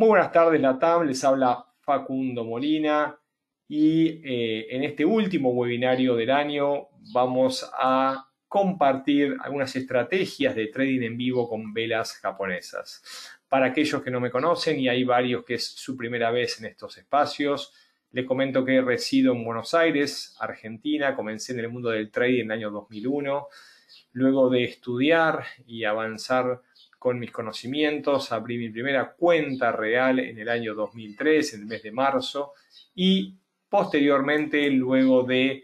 Muy buenas tardes, Latam. Les habla Facundo Molina y en este último webinario del año vamos a compartir algunas estrategias de trading en vivo con velas japonesas. Para aquellos que no me conocen, y hay varios que es su primera vez en estos espacios, les comento que resido en Buenos Aires, Argentina. Comencé en el mundo del trading en el año 2001. Luego de estudiar y avanzar con mis conocimientos, abrí mi primera cuenta real en el año 2003, en el mes de marzo, y posteriormente, luego de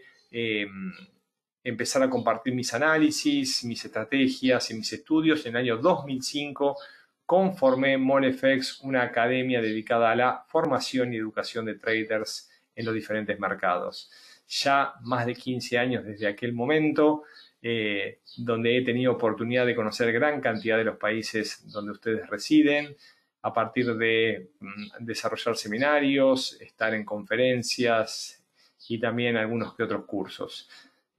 empezar a compartir mis análisis, mis estrategias y mis estudios, en el año 2005 conformé MoleFX, una academia dedicada a la formación y educación de traders en los diferentes mercados. Ya más de 15 años desde aquel momento, donde he tenido oportunidad de conocer gran cantidad de los países donde ustedes residen, a partir de desarrollar seminarios, estar en conferencias y también algunos que otros cursos.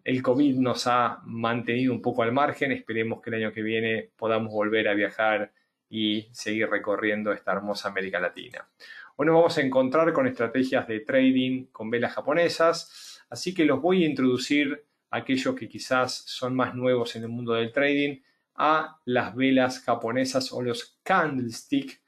El COVID nos ha mantenido un poco al margen. Esperemos que el año que viene podamos volver a viajar y seguir recorriendo esta hermosa América Latina. Hoy nos vamos a encontrar con estrategias de trading con velas japonesas, así que los voy a introducir a aquellos que quizás son más nuevos en el mundo del trading a las velas japonesas o los candlestick,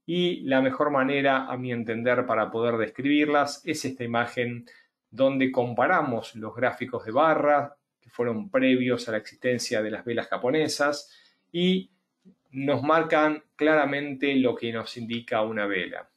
y la mejor manera, a mi entender, para poder describirlas es esta imagen donde comparamos los gráficos de barra que fueron previos a la existencia de las velas japonesas y nos marcan claramente lo que nos indica una vela.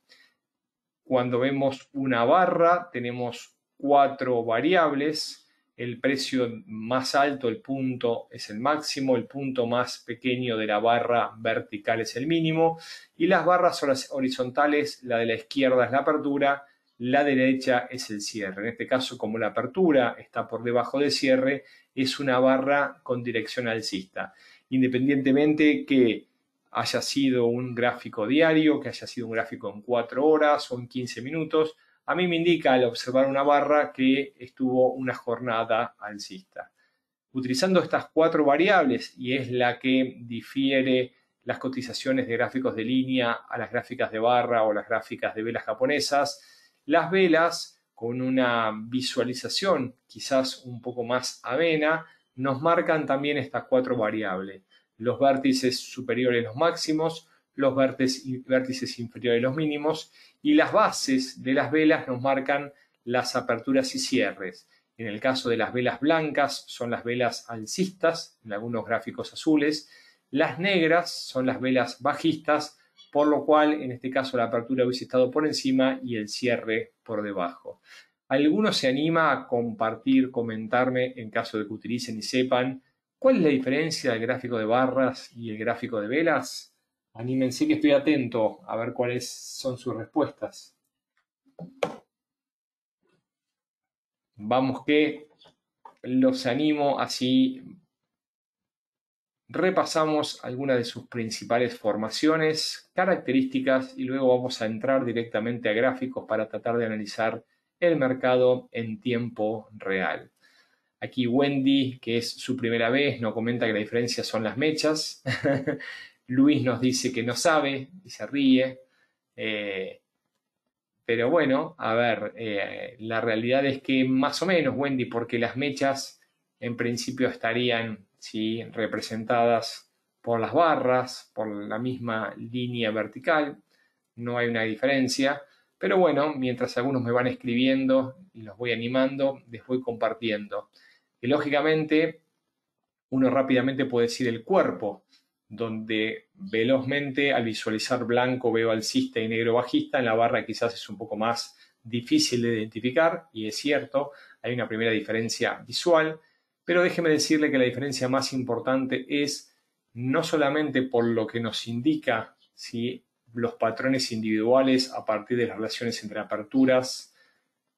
Cuando vemos una barra tenemos 4 variables. El precio más alto, el punto, es el máximo, el punto más pequeño de la barra vertical es el mínimo, y las barras horizontales, la de la izquierda es la apertura, la derecha es el cierre. En este caso, como la apertura está por debajo del cierre, es una barra con dirección alcista. Independientemente que haya sido un gráfico diario, que haya sido un gráfico en 4 horas o en 15 minutos, a mí me indica al observar una barra que estuvo una jornada alcista. Utilizando estas 4 variables, y es la que difiere las cotizaciones de gráficos de línea a las gráficas de barra o las gráficas de velas japonesas, las velas, con una visualización quizás un poco más amena, nos marcan también estas 4 variables. Los vértices superiores, los máximos, los vértices inferiores, los mínimos, y las bases de las velas nos marcan las aperturas y cierres. En el caso de las velas blancas son las velas alcistas, en algunos gráficos azules. Las negras son las velas bajistas, por lo cual en este caso la apertura hubiese estado por encima y el cierre por debajo. ¿Alguno se anima a compartir, comentarme, en caso de que utilicen y sepan, cuál es la diferencia del gráfico de barras y el gráfico de velas? Anímense, que estoy atento a ver cuáles son sus respuestas. Vamos, que los animo, así repasamos algunas de sus principales formaciones, características, y luego vamos a entrar directamente a gráficos para tratar de analizar el mercado en tiempo real. Aquí Wendy, que es su primera vez, nos comenta que la diferencia son las mechas. Luis nos dice que no sabe y se ríe. Pero bueno, a ver, la realidad es que más o menos, Wendy, porque las mechas en principio estarían, ¿sí?, representadas por las barras, por la misma línea vertical, no hay una diferencia. Pero bueno, mientras algunos me van escribiendo y los voy animando, les voy compartiendo. Y lógicamente, uno rápidamente puede decir el cuerpo, donde velozmente al visualizar blanco veo alcista y negro bajista. En la barra quizás es un poco más difícil de identificar, y es cierto, hay una primera diferencia visual, pero déjeme decirle que la diferencia más importante es no solamente por lo que nos indica, ¿sí?, los patrones individuales a partir de las relaciones entre aperturas,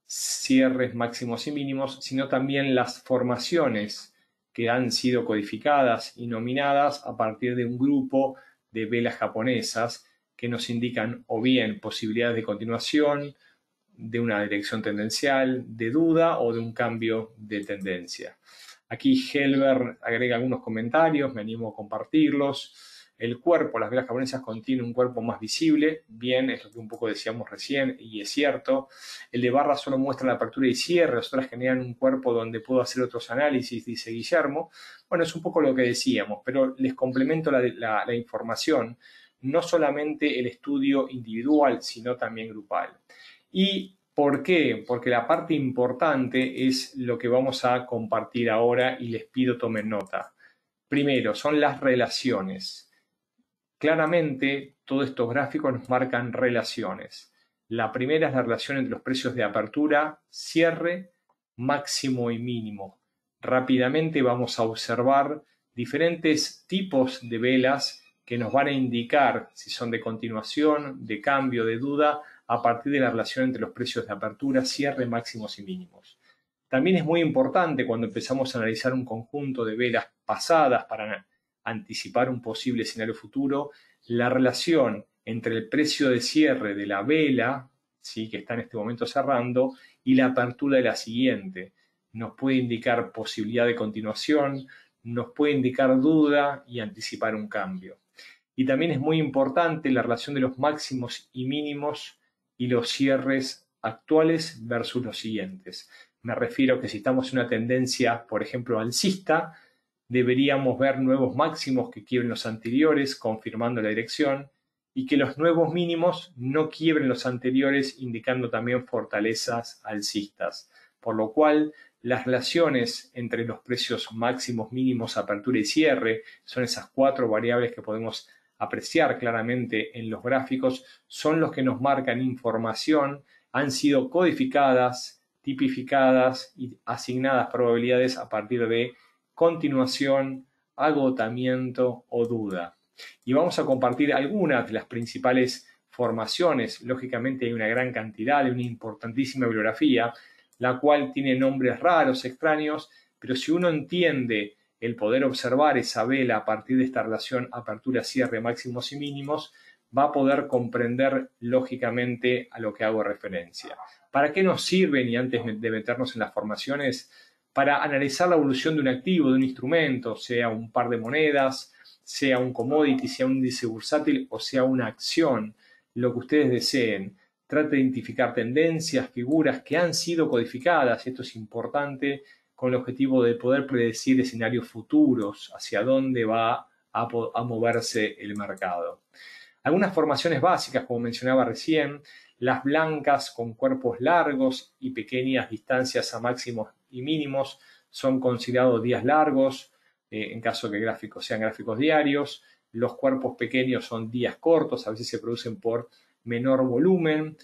cierres máximos y mínimos, sino también las formaciones que han sido codificadas y nominadas a partir de un grupo de velas japonesas que nos indican o bien posibilidades de continuación, de una dirección tendencial, de duda o de un cambio de tendencia. Aquí Helber agrega algunos comentarios, me animo a compartirlos. el cuerpo, las velas japonesas contienen un cuerpo más visible, bien, es lo que un poco decíamos recién, y es cierto. El de barra solo muestra la apertura y cierre, las otras generan un cuerpo donde puedo hacer otros análisis, dice Guillermo. Bueno, es un poco lo que decíamos, pero les complemento la información, no solamente el estudio individual, sino también grupal. ¿Y por qué? Porque la parte importante es lo que vamos a compartir ahora y les pido tomen nota. Primero, son las relaciones. Claramente, todos estos gráficos nos marcan relaciones. La primera es la relación entre los precios de apertura, cierre, máximo y mínimo. Rápidamente vamos a observar diferentes tipos de velas que nos van a indicar si son de continuación, de cambio, de duda, a partir de la relación entre los precios de apertura, cierre, máximos y mínimos. También es muy importante cuando empezamos a analizar un conjunto de velas pasadas para anticipar un posible escenario futuro, la relación entre el precio de cierre de la vela, ¿sí?, que está en este momento cerrando, y la apertura de la siguiente. Nos puede indicar posibilidad de continuación, nos puede indicar duda y anticipar un cambio. Y también es muy importante la relación de los máximos y mínimos y los cierres actuales versus los siguientes. Me refiero que si estamos en una tendencia, por ejemplo, alcista, deberíamos ver nuevos máximos que quiebren los anteriores, confirmando la dirección, y que los nuevos mínimos no quiebren los anteriores, indicando también fortalezas alcistas. Por lo cual, las relaciones entre los precios máximos, mínimos, apertura y cierre, son esas 4 variables que podemos apreciar claramente en los gráficos, son los que nos marcan información, han sido codificadas, tipificadas y asignadas probabilidades a partir de continuación, agotamiento o duda. Y vamos a compartir algunas de las principales formaciones. Lógicamente hay una gran cantidad de una importantísima bibliografía, la cual tiene nombres raros, extraños, pero si uno entiende el poder observar esa vela a partir de esta relación apertura, cierre, máximos y mínimos, va a poder comprender lógicamente a lo que hago referencia. ¿Para qué nos sirven? Y antes de meternos en las formaciones, para analizar la evolución de un activo, de un instrumento, sea un par de monedas, sea un commodity, sea un índice bursátil o sea una acción, lo que ustedes deseen. Trate de identificar tendencias, figuras que han sido codificadas, esto es importante, con el objetivo de poder predecir escenarios futuros, hacia dónde va a moverse el mercado. Algunas formaciones básicas, como mencionaba recién, las blancas con cuerpos largos y pequeñas distancias a máximos y mínimos son considerados días largos, en caso que gráficos sean gráficos diarios. Los cuerpos pequeños son días cortos, a veces se producen por menor volumen.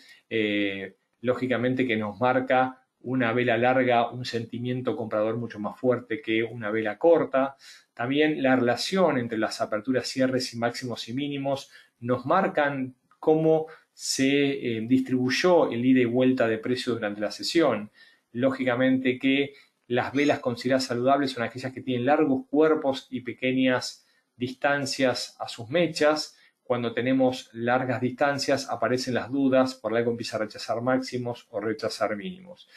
Lógicamente que nos marca una vela larga un sentimiento comprador mucho más fuerte que una vela corta. También la relación entre las aperturas, cierres y máximos y mínimos nos marcan cómo se distribuyó el ida y vuelta de precios durante la sesión. Lógicamente que las velas consideradas saludables son aquellas que tienen largos cuerpos y pequeñas distancias a sus mechas. Cuando tenemos largas distancias aparecen las dudas, por algo empieza a rechazar máximos o rechazar mínimos.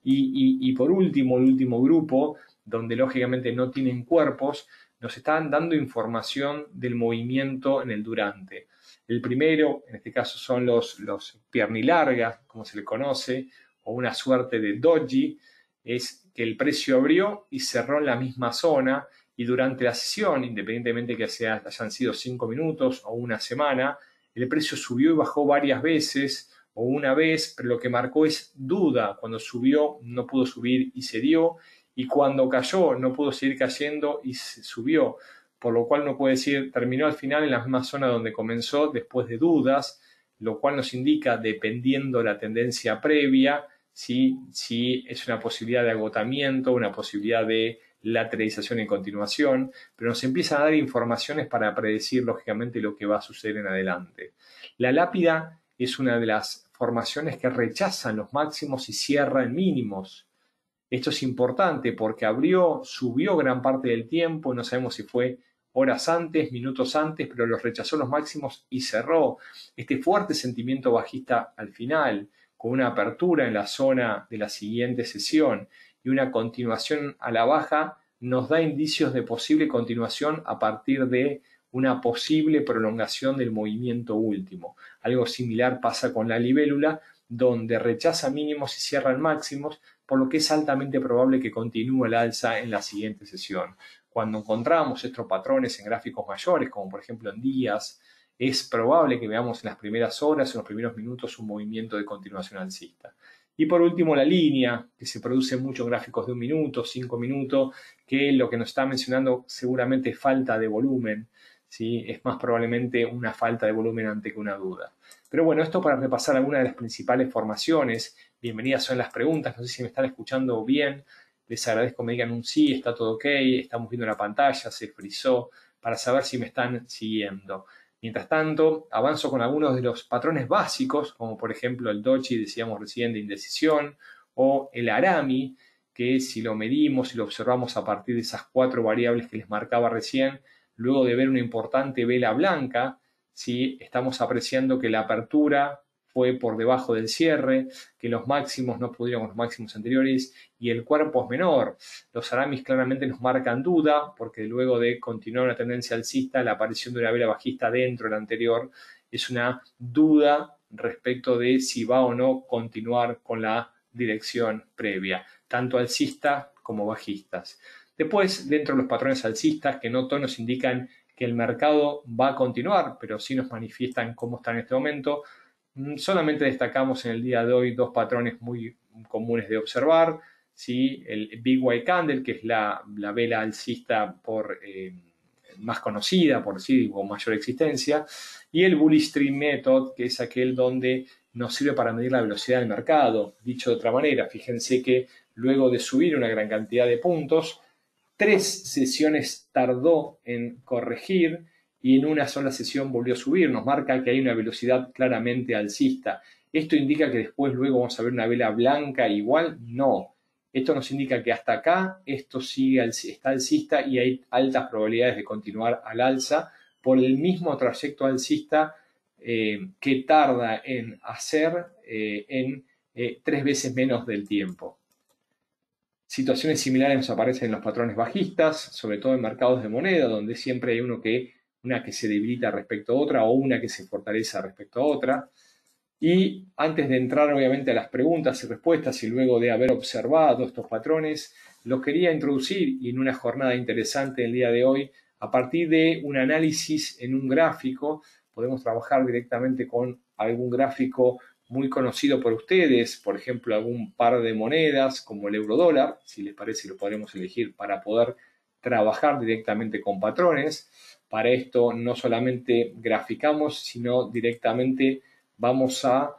Y por último, el último grupo, donde lógicamente no tienen cuerpos, nos están dando información del movimiento en el durante. El primero, en este caso, son los piernilargas, como se le conoce, o una suerte de doji, es que el precio abrió y cerró en la misma zona, y durante la sesión, independientemente que hayan sido 5 minutos o una semana, el precio subió y bajó varias veces o una vez, pero lo que marcó es duda. Cuando subió no pudo subir y se dio, y cuando cayó no pudo seguir cayendo y se subió, por lo cual no puede decir terminó al final en la misma zona donde comenzó después de dudas, lo cual nos indica, dependiendo la tendencia previa, si es una posibilidad de agotamiento, una posibilidad de lateralización en continuación, pero nos empieza a dar informaciones para predecir lógicamente lo que va a suceder en adelante. La lápida es una de las formaciones que rechazan los máximos y cierra en mínimos. Esto es importante porque abrió, subió gran parte del tiempo, no sabemos si fue horas antes, minutos antes, pero los rechazó los máximos y cerró. Este fuerte sentimiento bajista al final, con una apertura en la zona de la siguiente sesión y una continuación a la baja, nos da indicios de posible continuación a partir de una posible prolongación del movimiento último. Algo similar pasa con la libélula, donde rechaza mínimos y cierra en máximos, por lo que es altamente probable que continúe el alza en la siguiente sesión. Cuando encontramos estos patrones en gráficos mayores, como por ejemplo en días, es probable que veamos en las primeras horas, en los primeros minutos, un movimiento de continuación alcista. Y por último, la línea, que se produce en muchos gráficos de 1 minuto, 5 minutos, que lo que nos está mencionando seguramente es falta de volumen, ¿sí? Es más probablemente una falta de volumen ante que una duda. Pero bueno, esto para repasar algunas de las principales formaciones. Bienvenidas son las preguntas, no sé si me están escuchando bien. Les agradezco que me digan un sí, está todo ok, estamos viendo la pantalla, se frizó, para saber si me están siguiendo. Mientras tanto, avanzo con algunos de los patrones básicos, como por ejemplo el Doji, decíamos recién, de indecisión, o el Arami, que si lo medimos y lo observamos a partir de esas 4 variables que les marcaba recién, luego de ver una importante vela blanca, ¿sí? Estamos apreciando que la apertura fue por debajo del cierre, que los máximos no pudieron con los máximos anteriores y el cuerpo es menor. Los aramis claramente nos marcan duda porque luego de continuar una tendencia alcista, la aparición de una vela bajista dentro de la anterior es una duda respecto de si va o no continuar con la dirección previa, tanto alcista como bajistas. Después, dentro de los patrones alcistas, que no todos nos indican que el mercado va a continuar, pero sí nos manifiestan cómo está en este momento, solamente destacamos en el día de hoy 2 patrones muy comunes de observar, ¿sí? El Big White Candle, que es la vela alcista más conocida, por decir, con mayor existencia, y el Bullish Stream Method, que es aquel donde nos sirve para medir la velocidad del mercado. Dicho de otra manera, fíjense que luego de subir una gran cantidad de puntos, 3 sesiones tardó en corregir y en una sola sesión volvió a subir. Nos marca que hay una velocidad claramente alcista. ¿Esto indica que después luego vamos a ver una vela blanca igual? No. Esto nos indica que hasta acá esto está alcista y hay altas probabilidades de continuar al alza por el mismo trayecto alcista que tarda en hacer en 3 veces menos del tiempo. Situaciones similares nos aparecen en los patrones bajistas, sobre todo en mercados de moneda, donde siempre hay una que se debilita respecto a otra o una que se fortalece respecto a otra. Y antes de entrar obviamente a las preguntas y respuestas y luego de haber observado estos patrones, los quería introducir en una jornada interesante el día de hoy. A partir de un análisis en un gráfico, podemos trabajar directamente con algún gráfico muy conocido por ustedes, por ejemplo, algún par de monedas como el euro-dólar, si les parece lo podremos elegir para poder trabajar directamente con patrones. Para esto no solamente graficamos, sino directamente vamos a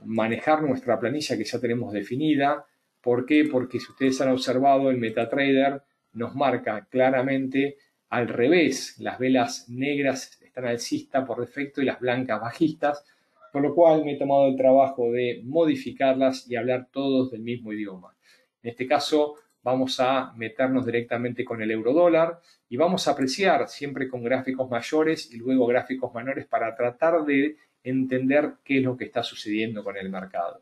manejar nuestra planilla que ya tenemos definida. ¿Por qué? Porque si ustedes han observado, el MetaTrader nos marca claramente al revés. Las velas negras están alcistas por defecto y las blancas bajistas, por lo cual me he tomado el trabajo de modificarlas y hablar todos del mismo idioma. En este caso vamos a meternos directamente con el euro-dólar y vamos a apreciar siempre con gráficos mayores y luego gráficos menores para tratar de entender qué es lo que está sucediendo con el mercado.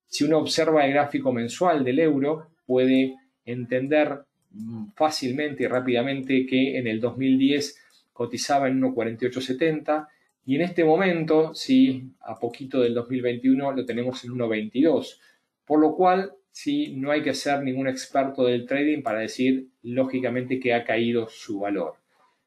Si uno observa el gráfico mensual del euro, puede entender fácilmente y rápidamente que en el 2010 cotizaba en 1,4870 y en este momento, sí, a poquito del 2021 lo tenemos en 1,22, por lo cual sí, no hay que ser ningún experto del trading para decir lógicamente que ha caído su valor.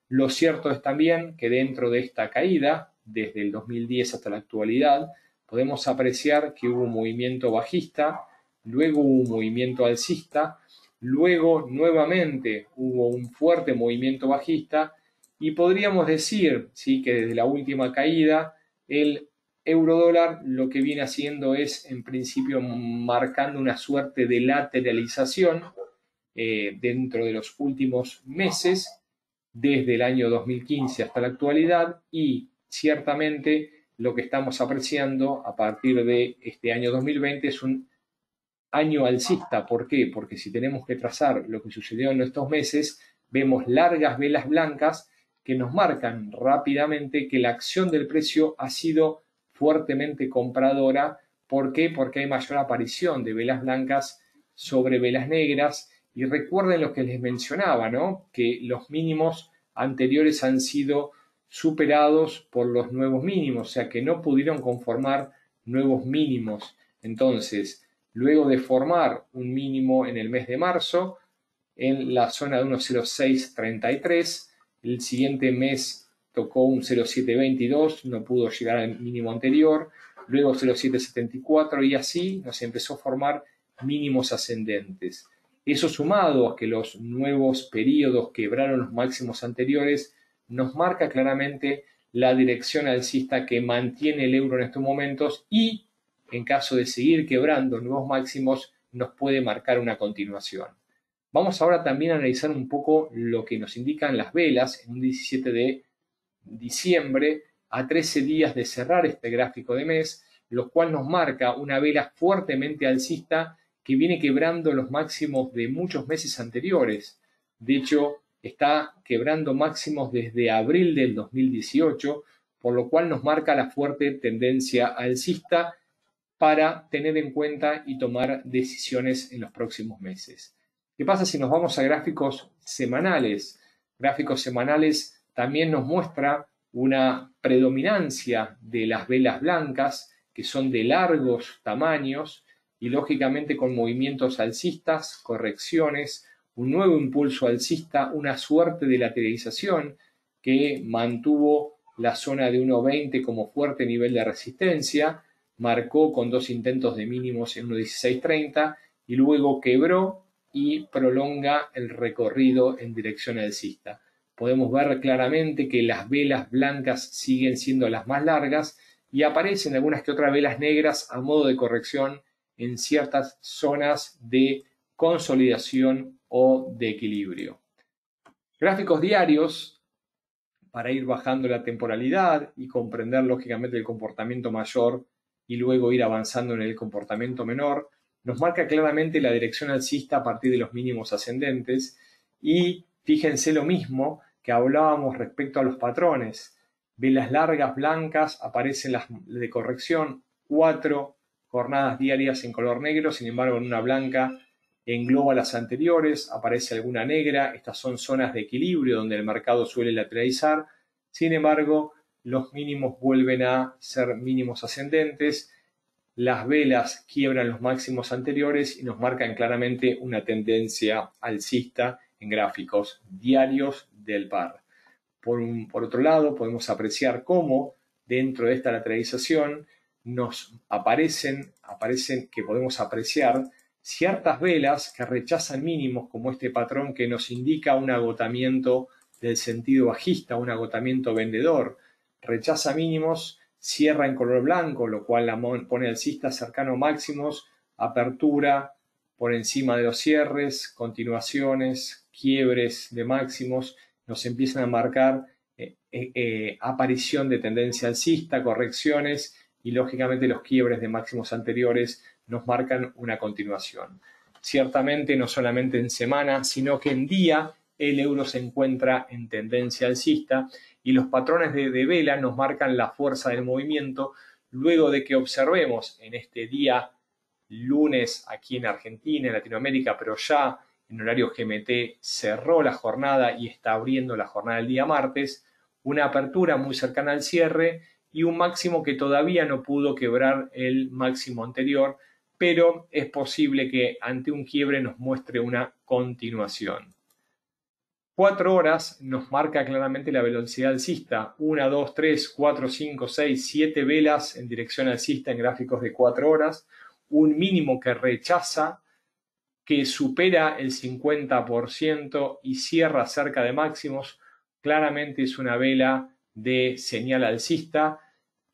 Lo cierto es también que dentro de esta caída, desde el 2010 hasta la actualidad, podemos apreciar que hubo un movimiento bajista, luego hubo un movimiento alcista, luego nuevamente hubo un fuerte movimiento bajista y podríamos decir, ¿sí?, que desde la última caída el euro-dólar lo que viene haciendo es en principio marcando una suerte de lateralización dentro de los últimos meses, desde el año 2015 hasta la actualidad, y ciertamente lo que estamos apreciando a partir de este año 2020 es un año alcista. ¿Por qué? Porque si tenemos que trazar lo que sucedió en estos meses, vemos largas velas blancas que nos marcan rápidamente que la acción del precio ha sido fuertemente compradora. ¿Por qué? Porque hay mayor aparición de velas blancas sobre velas negras. Y recuerden lo que les mencionaba, ¿no?, que los mínimos anteriores han sido superados por los nuevos mínimos, o sea que no pudieron conformar nuevos mínimos. Entonces, luego de formar un mínimo en el mes de marzo, en la zona de 1.0633, el siguiente mes tocó un 0.722, no pudo llegar al mínimo anterior, luego 0.774 y así nos empezó a formar mínimos ascendentes. Eso sumado a que los nuevos periodos quebraron los máximos anteriores, nos marca claramente la dirección alcista que mantiene el euro en estos momentos y, en caso de seguir quebrando nuevos máximos, nos puede marcar una continuación. Vamos ahora también a analizar un poco lo que nos indican las velas en un 17 de diciembre, a 13 días de cerrar este gráfico de mes, lo cual nos marca una vela fuertemente alcista que viene quebrando los máximos de muchos meses anteriores. De hecho, está quebrando máximos desde abril del 2018, por lo cual nos marca la fuerte tendencia alcista para tener en cuenta y tomar decisiones en los próximos meses. ¿Qué pasa si nos vamos a gráficos semanales? Gráficos semanales también nos muestra una predominancia de las velas blancas, que son de largos tamaños y lógicamente con movimientos alcistas, correcciones, un nuevo impulso alcista, una suerte de lateralización que mantuvo la zona de 1.20 como fuerte nivel de resistencia, marcó con dos intentos de mínimos en 1.1630 y luego quebró y prolonga el recorrido en dirección alcista. Podemos ver claramente que las velas blancas siguen siendo las más largas y aparecen algunas que otras velas negras a modo de corrección en ciertas zonas de consolidación o de equilibrio. Gráficos diarios, para ir bajando la temporalidad y comprender lógicamente el comportamiento mayor y luego ir avanzando en el comportamiento menor, nos marca claramente la dirección alcista a partir de los mínimos ascendentes y fíjense lo mismo que hablábamos respecto a los patrones. Velas largas blancas aparecen las de corrección, 4 jornadas diarias en color negro, sin embargo en una blanca engloba las anteriores, aparece alguna negra, estas son zonas de equilibrio donde el mercado suele lateralizar, sin embargo los mínimos vuelven a ser mínimos ascendentes, las velas quiebran los máximos anteriores y nos marcan claramente una tendencia alcista en gráficos diarios del par. Por otro lado, podemos apreciar cómo dentro de esta lateralización nos aparecen que podemos apreciar ciertas velas que rechazan mínimos, como este patrón que nos indica un agotamiento del sentido bajista, un agotamiento vendedor. Rechaza mínimos, cierra en color blanco, lo cual la pone alcista cercano a máximos, apertura por encima de los cierres, continuaciones, quiebres de máximos, nos empiezan a marcar aparición de tendencia alcista, correcciones y lógicamente los quiebres de máximos anteriores nos marcan una continuación. Ciertamente no solamente en semana, sino que en día el euro se encuentra en tendencia alcista y los patrones de vela nos marcan la fuerza del movimiento luego de que observemos en este día lunes aquí en Argentina, en Latinoamérica, pero ya en horario GMT cerró la jornada y está abriendo la jornada del día martes, una apertura muy cercana al cierre y un máximo que todavía no pudo quebrar el máximo anterior, pero es posible que ante un quiebre nos muestre una continuación. 4 horas nos marca claramente la velocidad alcista, 1, 2, 3, 4, 5, 6, 7 velas en dirección alcista en gráficos de 4 horas, un mínimo que rechaza, que supera el 50% y cierra cerca de máximos, claramente es una vela de señal alcista.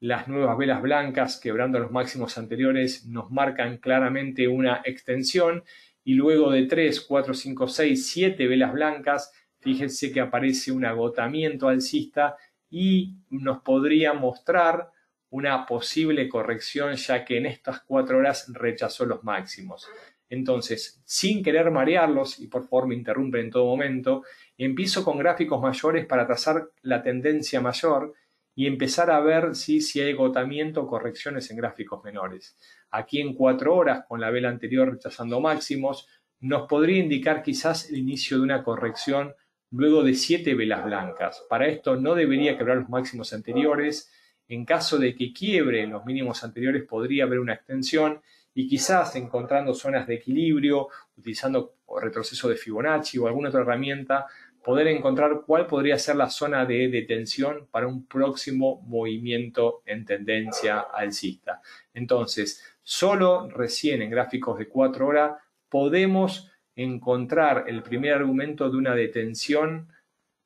Las nuevas velas blancas quebrando los máximos anteriores nos marcan claramente una extensión y luego de 3, 4, 5, 6, 7 velas blancas, fíjense que aparece un agotamiento alcista y nos podría mostrar una posible corrección ya que en estas 4 horas rechazó los máximos. Entonces, sin querer marearlos, y por favor me interrumpen en todo momento, empiezo con gráficos mayores para trazar la tendencia mayor y empezar a ver si hay agotamiento o correcciones en gráficos menores. Aquí en 4 horas, con la vela anterior rechazando máximos, nos podría indicar quizás el inicio de una corrección luego de 7 velas blancas. Para esto no debería quebrar los máximos anteriores. En caso de que quiebre los mínimos anteriores, podría haber una extensión y quizás encontrando zonas de equilibrio, utilizando retroceso de Fibonacci o alguna otra herramienta, poder encontrar cuál podría ser la zona de detención para un próximo movimiento en tendencia alcista. Entonces, solo recién en gráficos de 4 horas podemos encontrar el primer argumento de una detención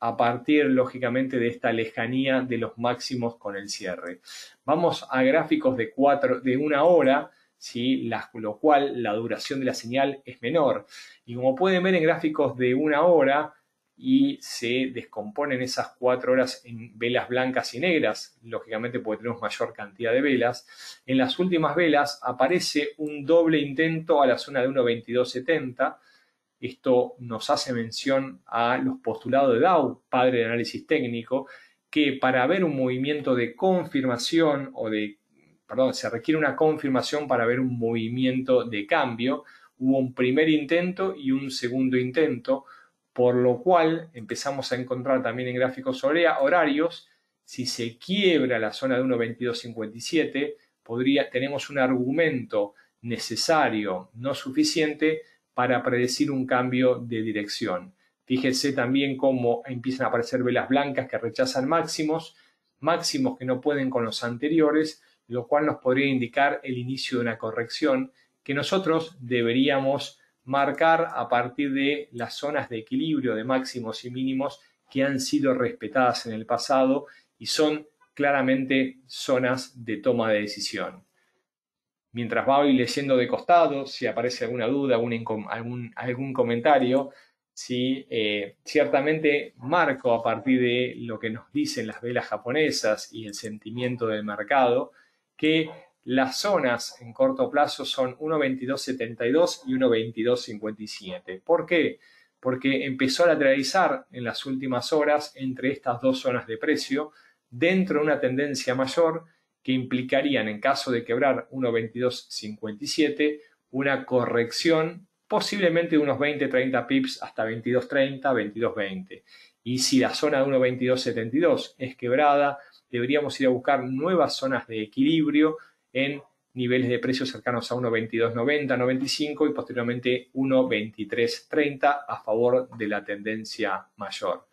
a partir, lógicamente, de esta lejanía de los máximos con el cierre. Vamos a gráficos de 1 hora, ¿sí? Lo cual la duración de la señal es menor. Y como pueden ver en gráficos de 1 hora, y se descomponen esas 4 horas en velas blancas y negras, lógicamente porque tenemos mayor cantidad de velas. En las últimas velas aparece un doble intento a la zona de 1.2270. Esto nos hace mención a los postulados de Dow, padre de análisis técnico, que para ver un movimiento de confirmación se requiere una confirmación para ver un movimiento de cambio. Hubo un primer intento y un segundo intento, por lo cual empezamos a encontrar también en gráficos horarios, si se quiebra la zona de 1.2257, tenemos un argumento necesario, no suficiente, para predecir un cambio de dirección. Fíjense también cómo empiezan a aparecer velas blancas que rechazan máximos que no pueden con los anteriores, lo cual nos podría indicar el inicio de una corrección que nosotros deberíamos marcar a partir de las zonas de equilibrio de máximos y mínimos que han sido respetadas en el pasado y son claramente zonas de toma de decisión. Mientras voy leyendo de costado, si aparece alguna duda, algún comentario, ¿sí? Ciertamente marco a partir de lo que nos dicen las velas japonesas y el sentimiento del mercado, que las zonas en corto plazo son 1.2272 y 1.2257. ¿Por qué? Porque empezó a lateralizar en las últimas horas entre estas dos zonas de precio dentro de una tendencia mayor que implicarían, en caso de quebrar 1.2257, una corrección posiblemente de unos 20-30 pips hasta 22.30, 22.20. Y si la zona de 1.2272 es quebrada, deberíamos ir a buscar nuevas zonas de equilibrio en niveles de precios cercanos a 1.2290, 95 y posteriormente 1.2330 a favor de la tendencia mayor.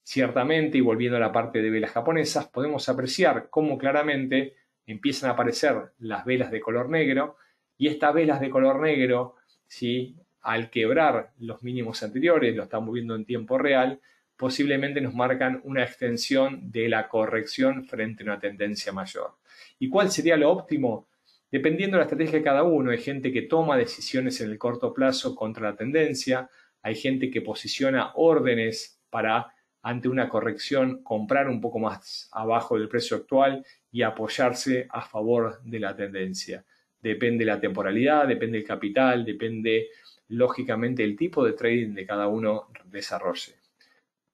Ciertamente, y volviendo a la parte de velas japonesas, podemos apreciar cómo claramente empiezan a aparecer las velas de color negro, y estas velas de color negro, ¿sí? Al quebrar los mínimos anteriores, lo estamos viendo en tiempo real, posiblemente nos marcan una extensión de la corrección frente a una tendencia mayor. ¿Y cuál sería lo óptimo? Dependiendo de la estrategia de cada uno. Hay gente que toma decisiones en el corto plazo contra la tendencia, hay gente que posiciona órdenes para, ante una corrección, comprar un poco más abajo del precio actual y apoyarse a favor de la tendencia. Depende la temporalidad, depende el capital, depende lógicamente el tipo de trading de cada uno desarrolle.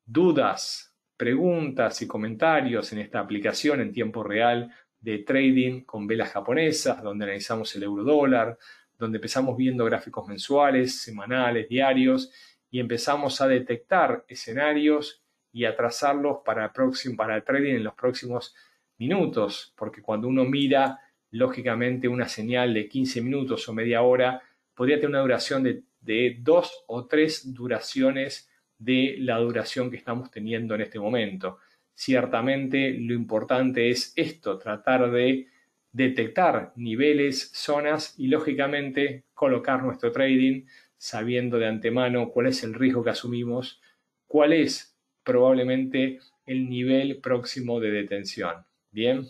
Dudas, preguntas y comentarios en esta aplicación en tiempo real de trading con velas japonesas, donde analizamos el euro dólar, donde empezamos viendo gráficos mensuales, semanales, diarios, y empezamos a detectar escenarios y a trazarlos para el trading en los próximos minutos, porque cuando uno mira, lógicamente, una señal de 15 minutos o media hora, podría tener una duración de 2 o 3 duraciones de la duración que estamos teniendo en este momento. Ciertamente lo importante es esto, tratar de detectar niveles, zonas y lógicamente colocar nuestro trading sabiendo de antemano cuál es el riesgo que asumimos, cuál es probablemente el nivel próximo de detención. Bien.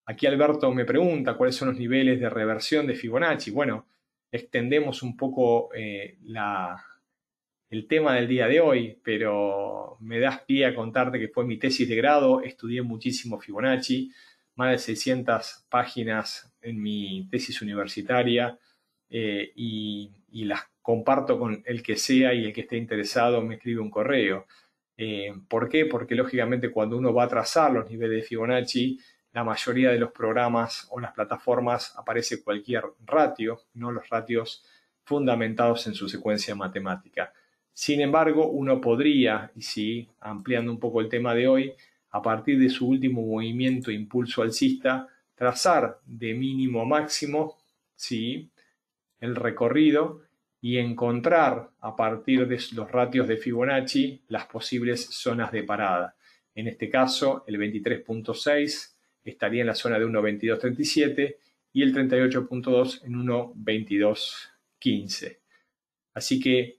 Aquí Alberto me pregunta cuáles son los niveles de reversión de Fibonacci. Bueno, extendemos un poco el tema del día de hoy, pero me das pie a contarte que fue mi tesis de grado, estudié muchísimo Fibonacci, más de 600 páginas en mi tesis universitaria, y las comparto con el que sea, y el que esté interesado me escribe un correo. ¿Por qué? Porque lógicamente cuando uno va a trazar los niveles de Fibonacci, la mayoría de los programas o las plataformas aparece cualquier ratio, no los ratios fundamentados en su secuencia matemática. Sin embargo, uno podría, y sí, ampliando un poco el tema de hoy, a partir de su último movimiento impulso alcista, trazar de mínimo a máximo, sí, el recorrido y encontrar a partir de los ratios de Fibonacci las posibles zonas de parada. En este caso, el 23.6 estaría en la zona de 1.2237 y el 38.2 en 1.2215. Así que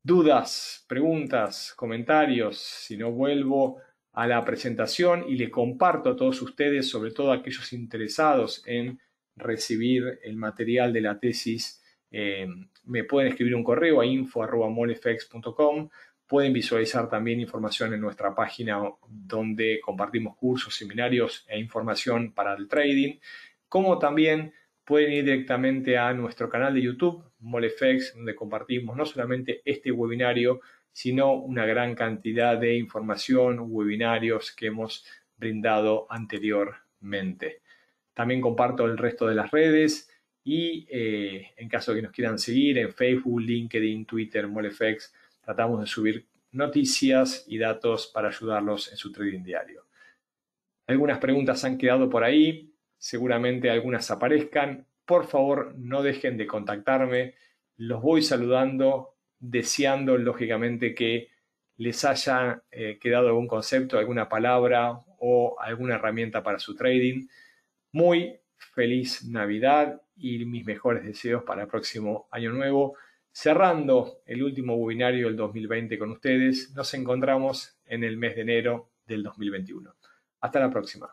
dudas, preguntas, comentarios, si no vuelvo a la presentación y le comparto a todos ustedes, sobre todo a aquellos interesados en recibir el material de la tesis, me pueden escribir un correo a info@molefx.com. Pueden visualizar también información en nuestra página donde compartimos cursos, seminarios e información para el trading, como también pueden ir directamente a nuestro canal de YouTube, MolFX, donde compartimos no solamente este webinario, sino una gran cantidad de información, webinarios que hemos brindado anteriormente. También comparto el resto de las redes y en caso de que nos quieran seguir en Facebook, LinkedIn, Twitter, MolFX, tratamos de subir noticias y datos para ayudarlos en su trading diario. Algunas preguntas han quedado por ahí, seguramente algunas aparezcan. Por favor, no dejen de contactarme. Los voy saludando, deseando lógicamente que les haya quedado algún concepto, alguna palabra o alguna herramienta para su trading. Muy feliz Navidad y mis mejores deseos para el próximo año nuevo. Cerrando el último webinario del 2020 con ustedes, nos encontramos en el mes de enero del 2021. Hasta la próxima.